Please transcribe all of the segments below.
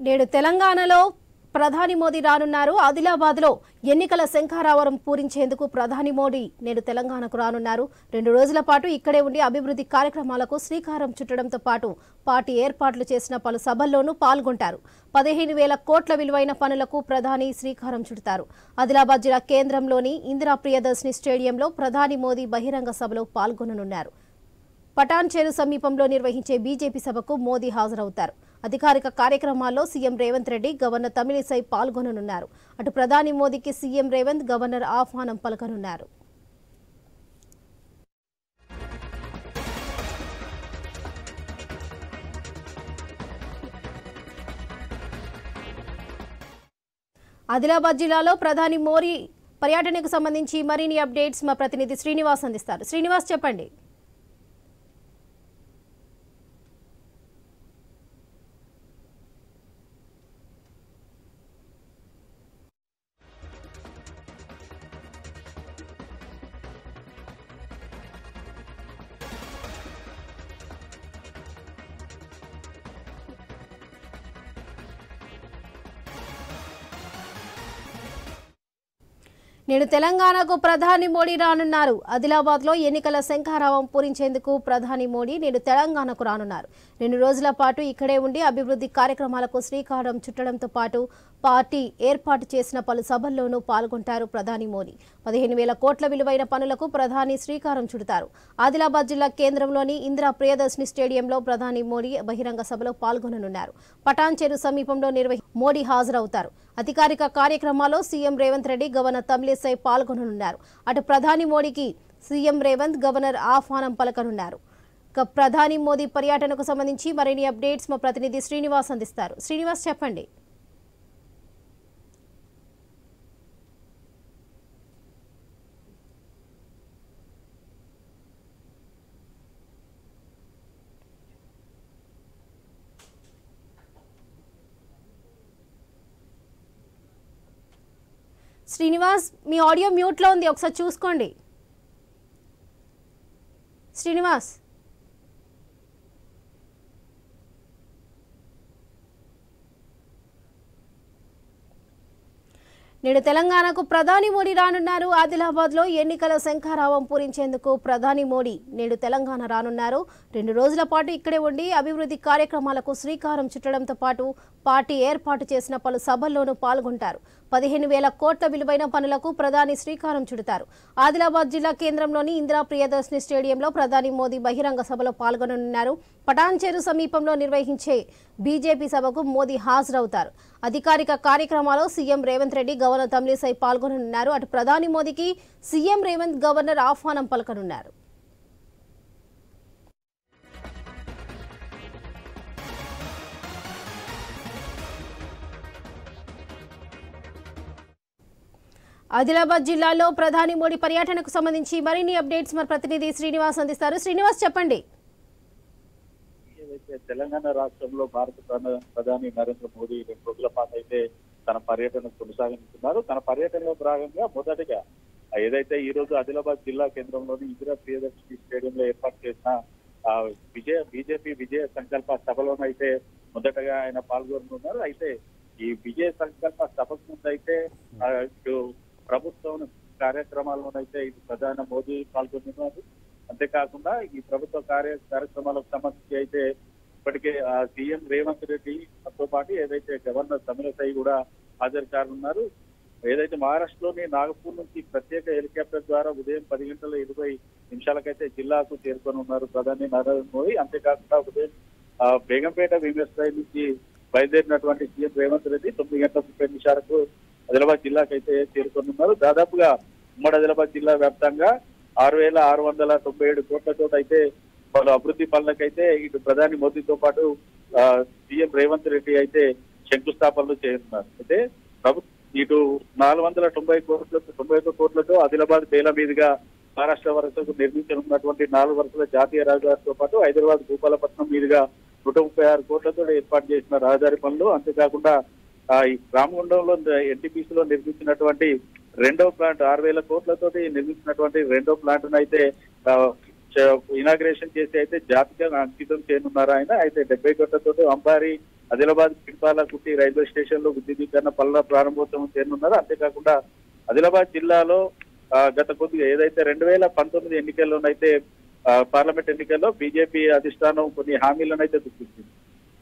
నేడు తెలంగాణలో ప్రధాని మోదీ రానున్నారు. ఆదిలాబాద్లో ఎన్నికల శంఖారావం పూరించేందుకు ప్రధాని మోదీ నేడు తెలంగాణకు రానున్నారు. 2 రోజుల పాటు ఇక్కడే ఉండి అభివృద్ధి కార్యక్రమాలకు శ్రీకారం చుట్టడంతో పాటు పార్టీ ఏర్పాట్లు చేసిన పలు సభల్లోనూ పాల్గొంటారు. 15,000 కోట్ల విలువైన పనులకు ప్రధాని శ్రీకారం చుడతారు. ఆదిలాబాద్ జిల్లా కేంద్రంలోని ఇందిరా ప్రియదర్శిని స్టేడియంలో ప్రధాని మోదీ బహిరంగ సభలో పాల్గొననున్నారు. పటాన్ చెరు సమీపంలో నిర్వహించే బీజేపీ సభకు మోదీ హాజరవుతారు. అధికారిక కార్యక్రమాల్లో సీఎం రేవంత్ రెడ్డి, గవర్నర్ తమిళిసై పాల్గొననున్నారు. అటు ప్రధాని మోదీకి సీఎం రేవంత్, గవర్నర్ ఆహ్వానం పలకనున్నారు. ఆదిలాబాద్ జిల్లాలో ప్రధాని మోదీ పర్యటనకు సంబంధించి మరిన్ని అప్డేట్స్ మా ప్రతినిధి శ్రీనివాస్ అందిస్తారు. శ్రీనివాస్, చెప్పండి. నేడు తెలంగాణకు ప్రధాని మోదీ రానున్నారు. ఆదిలాబాద్లో ఎన్నికల శంఖారావం పూరించేందుకు ప్రధాని మోదీ నేడు తెలంగాణకు రానున్నారు. 2 రోజుల పాటు ఇక్కడే ఉండి అభివృద్ధి కార్యక్రమాలకు శ్రీకారం చుట్టడంతో పాటు పార్టీ ఏర్పాటు చేసిన పలు సభల్లోనూ పాల్గొంటారు. ప్రధాని మోదీ 15,000 కోట్ల విలువైన పనులకు ప్రధాని శ్రీకారం చుడతారు. ఆదిలాబాద్ జిల్లా కేంద్రంలోని ఇందిరా ప్రియదర్శిని స్టేడియంలో ప్రధాని మోదీ బహిరంగ సభలో పాల్గొననున్నారు. పటాన్ చెరు సమీపంలో మోదీ హాజరవుతారు. అధికారిక కార్యక్రమాల్లో సీఎం రేవంత్ రెడ్డి, గవర్నర్ తమిళిసై పాల్గొననున్నారు. అటు ప్రధాని మోడీకి సీఎం రేవంత్, గవర్నర్ ఆహ్వానం పలకనున్నారు. ప్రధాని మోదీ పర్యటనకు సంబంధించి మరిన్ని అప్డేట్స్ మా ప్రతినిధి శ్రీనివాస్ అందిస్తారు. శ్రీనివాస్, చెప్పండి. శ్రీనివాస్, మీ ఆడియో మ్యూట్లో ఉంది, ఒకసారి చూసుకోండి. శ్రీనివాస్, నేడు తెలంగాణకు ప్రధాని మోదీ రానున్నారు. ఆదిలాబాద్లో ఎన్నికల శంఖారావం పూరించేందుకు ప్రధాని మోదీ నేడు తెలంగాణ రానున్నారు. 2 రోజుల పాటు ఇక్కడే ఉండి అభివృద్ధి కార్యక్రమాలకు శ్రీకారం చుట్టడంతో పాటు పార్టీ ఏర్పాటు చేసిన పలు సభల్లోనూ పాల్గొంటారు. 15,000 కోట్ల విలువైన పనులకు ప్రధాని శ్రీకారం చుడతారు. ఆదిలాబాద్ జిల్లా కేంద్రంలోని ఇందిరా ప్రియదర్శిని స్టేడియంలో ప్రధాని మోదీ బహిరంగ సభలో పాల్గొననున్నారు. పటాన్ చెరు సమీపంలో నిర్వహించే బీజేపీ సభకు మోదీ హాజరవుతారు. అధికారిక కార్యక్రమాల్లో సీఎం రేవంత్ రెడ్డి, గవర్నర్ తమిళిసై పాల్గొననున్నారు. అటు ప్రధాని మోదీకి సీఎం రేవంత్, గవర్నర్ ఆహ్వానం పలకనున్నారు. ఆదిలాబాద్ జిల్లాలో ప్రధాని మోదీ పర్యటనకు సంబంధించి మరిన్ని అప్డేట్స్ మన ప్రతినిధి శ్రీనివాస్ అందిస్తారు. శ్రీనివాస్, చెప్పండి. తెలంగాణ రాష్ట్రంలో భారత ప్రధాని నరేంద్ర మోదీ 2 రోజుల పాటు అయితే తన పర్యటన కొనసాగిస్తున్నారు. తన పర్యటనలో భాగంగా మొదటగా ఏదైతే ఈ రోజు ఆదిలాబాద్ జిల్లా కేంద్రంలోని ఇందిరా ప్రియదర్శిని స్టేడియంలో ఏర్పాటు చేసిన బీజేపీ విజయ సంకల్ప సభలోనైతే మొదటగా ఆయన పాల్గొనున్నారు. అయితే ఈ విజయ సంకల్ప సభకు ముందు అయితే ప్రభుత్వం కార్యక్రమాల్లోనైతే ఇది ప్రధాని మోదీ పాల్గొన్నారు. అంతేకాకుండా ఈ ప్రభుత్వ కార్యక్రమాలకు సంబంధించి అయితే ఇప్పటికే సీఎం రేవంత్ రెడ్డితో పాటు ఏదైతే గవర్నర్ తమిళిసై కూడా హాజరు కానున్నారు. ఏదైతే మహారాష్ట్రలోని నాగపూర్ నుంచి ప్రత్యేక హెలికాప్టర్ ద్వారా ఉదయం 10:20 జిల్లాకు చేరుకొని ఉన్నారు ప్రధాని నరేంద్ర మోదీ. అంతేకాకుండా ఉదయం బేగంపేట విమానాశ్రయం నుంచి బయలుదేరినటువంటి సీఎం రేవంత్ రెడ్డి 9:30 ఆదిలాబాద్ జిల్లాకైతే చేరుకొనున్నారు. దాదాపుగా ఉమ్మడి ఆదిలాబాద్ జిల్లా వ్యాప్తంగా 6,697 కోట్లతో అయితే పలు అభివృద్ధి పనులకైతే ఇటు ప్రధాని మోదీతో పాటు సీఎం రేవంత్ రెడ్డి అయితే శంకుస్థాపనలు చేయనున్నారు. అయితే ఇటు 491 కోట్లతో ఆదిలాబాద్ బేల మీదుగా మహారాష్ట్ర వరకు నిర్మించనున్నటువంటి 4 వరుసల జాతీయ రహదారితో పాటు హైదరాబాద్ భూపాలపట్నం మీదుగా 136 కోట్లతో ఏర్పాటు చేసిన రహదారి పనులు, అంతేకాకుండా రామగుండంలో ఎన్టీపీసీలో నిర్మించినటువంటి 2వ ప్లాంట్ 6,000 కోట్లతో నిర్మించినటువంటి 2వ ప్లాంట్ అయితే ఇనాగ్రేషన్ చేసి అయితే జాతిగా అంకితం చేయనున్నారు ఆయన. అయితే 70 కోట్లతో అంబారి ఆదిలాబాద్ పిట్పాలకుట్టి రైల్వే స్టేషన్ లో విద్యుదీకరణ పనుల ప్రారంభోత్సవం చేయనున్నారు. అంతేకాకుండా ఆదిలాబాద్ జిల్లాలో గత కొద్దిగా ఏదైతే 2019 ఎన్నికల్లోనైతే పార్లమెంట్ ఎన్నికల్లో బీజేపీ అధిష్టానం కొన్ని హామీలను అయితే గుర్తించింది.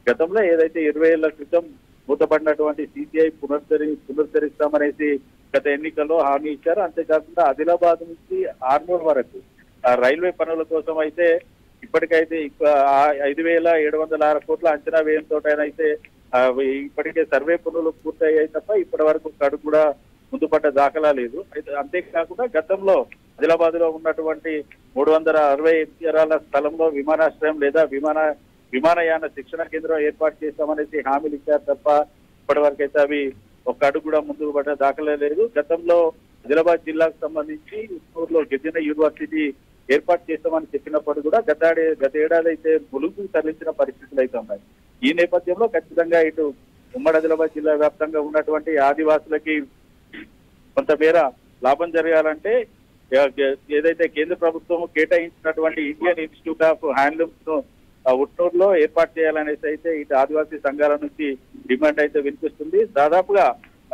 గతంలో ఏదైతే 20 ఏళ్ల క్రితం మూతపడినటువంటి సిసిఐ పునరుద్ధరిస్తామనేసి గత ఎన్నికల్లో హామీ ఇచ్చారు. అంతేకాకుండా ఆదిలాబాద్ నుంచి ఆర్మూర్ వరకు రైల్వే పనుల కోసం అయితే ఇప్పటికైతే 5,706 కోట్ల అంచనా వ్యయంతో అయితే ఇప్పటికే సర్వే పనులు పూర్తయ్యాయి తప్ప ఇప్పటి వరకు కడు కూడా ముందు పడ్డ దాఖలా లేదు. అయితే అంతేకాకుండా గతంలో ఆదిలాబాద్ లో ఉన్నటువంటి 360 ఎకరాల స్థలంలో విమానాశ్రయం లేదా విమానయాన శిక్షణ కేంద్రం ఏర్పాటు చేస్తామనేసి హామీలు ఇచ్చారు తప్ప ఇప్పటి వరకు అయితే అవి ఒక అడుగు కూడా ముందుకు పడ్డ దాఖలే లేదు. గతంలో ఆదిలాబాద్ జిల్లాకు సంబంధించి ఉట్నూరులో గిరిజన యూనివర్సిటీ ఏర్పాటు చేస్తామని చెప్పినప్పుడు కూడా గత ఏడాది అయితే ములుగుకు తరలించిన పరిస్థితులు అయితే ఉన్నాయి. ఈ నేపథ్యంలో ఖచ్చితంగా ఇటు ఉమ్మడి ఆదిలాబాద్ జిల్లా వ్యాప్తంగా ఉన్నటువంటి ఆదివాసులకి కొంతమేర లాభం జరగాలంటే ఏదైతే కేంద్ర ప్రభుత్వం కేటాయించినటువంటి ఇండియన్ ఇన్స్టిట్యూట్ ఆఫ్ హ్యాండ్లూమ్స్ ను ఉట్నూరులో ఏర్పాటు చేయాలనేసి అయితే ఇటు ఆదివాసీ సంఘాల నుంచి డిమాండ్ అయితే వినిపిస్తుంది. దాదాపుగా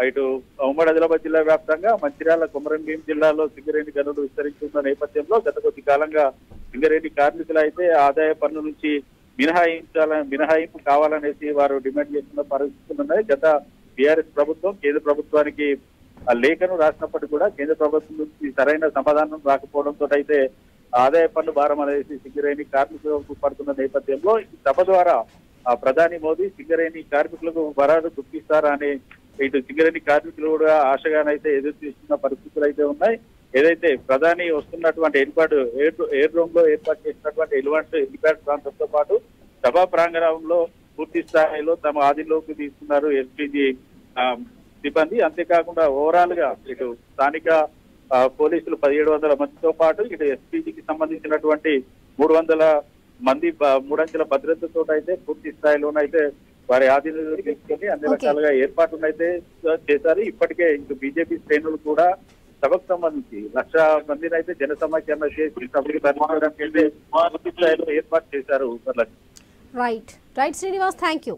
ఇటు ఉమ్మడి ఆదిలాబాద్ జిల్లా వ్యాప్తంగా మంచిర్యాల కొమరంభీం జిల్లాలో సింగరేణి గనులు విస్తరిస్తున్న నేపథ్యంలో గత కొద్ది కాలంగా సింగరేణి కార్మికులు అయితే ఆదాయ పన్ను నుంచి మినహాయింపు కావాలనేసి వారు డిమాండ్ చేస్తున్న పరిస్థితులు ఉన్నాయి. గత టీఆర్ఎస్ ప్రభుత్వం కేంద్ర ప్రభుత్వానికి ఆ లేఖను రాసినప్పటికీ కూడా కేంద్ర ప్రభుత్వం నుంచి సరైన సమాధానం రాకపోవడంతో అయితే ఆదాయ పన్ను భారం అనేసి సింగరేణి కార్మికులకు పడుతున్న నేపథ్యంలో ఈ సభ ద్వారా ప్రధాని మోదీ సింగరేణి కార్మికులకు వరాలు గుర్తిస్తారా అని ఇటు సింగరేణి కార్మికులు కూడా ఆశగానైతే ఎదురు చూస్తున్న పరిస్థితులు అయితే ఉన్నాయి. ఏదైతే ప్రధాని వస్తున్నటువంటి ఎయిర్ రూమ్ లో ఏర్పాటు చేసినటువంటి ఎలిప్యాడ్ ప్రాంతంతో పాటు సభా ప్రాంగణంలో పూర్తి స్థాయిలో తమ ఆధీనంలోకి తీసుకున్నారు ఎల్పీజీ సిబ్బంది. అంతేకాకుండా ఓవరాల్ గా ఇటు స్థానిక పోలీసులు 1700 మందితో పాటు ఇటు ఎస్పీజీకి సంబంధించినటువంటి 300 మంది 3 అంచెల భద్రతతో అయితే పూర్తి స్థాయిలోనైతే వారి ఆధీనంలో తీసుకొని అన్ని రకాలుగా ఏర్పాట్లను అయితే చేశారు. ఇప్పటికే ఇంక బీజేపీ శ్రేణులు కూడా సభకు సంబంధించి 1,00,000 మందిని అయితే జన సమీకరణ చేసి సభకి తరలించడానికి అయితే పూర్తి స్థాయిలో ఏర్పాటు చేశారు. Right Srinivas, thank you.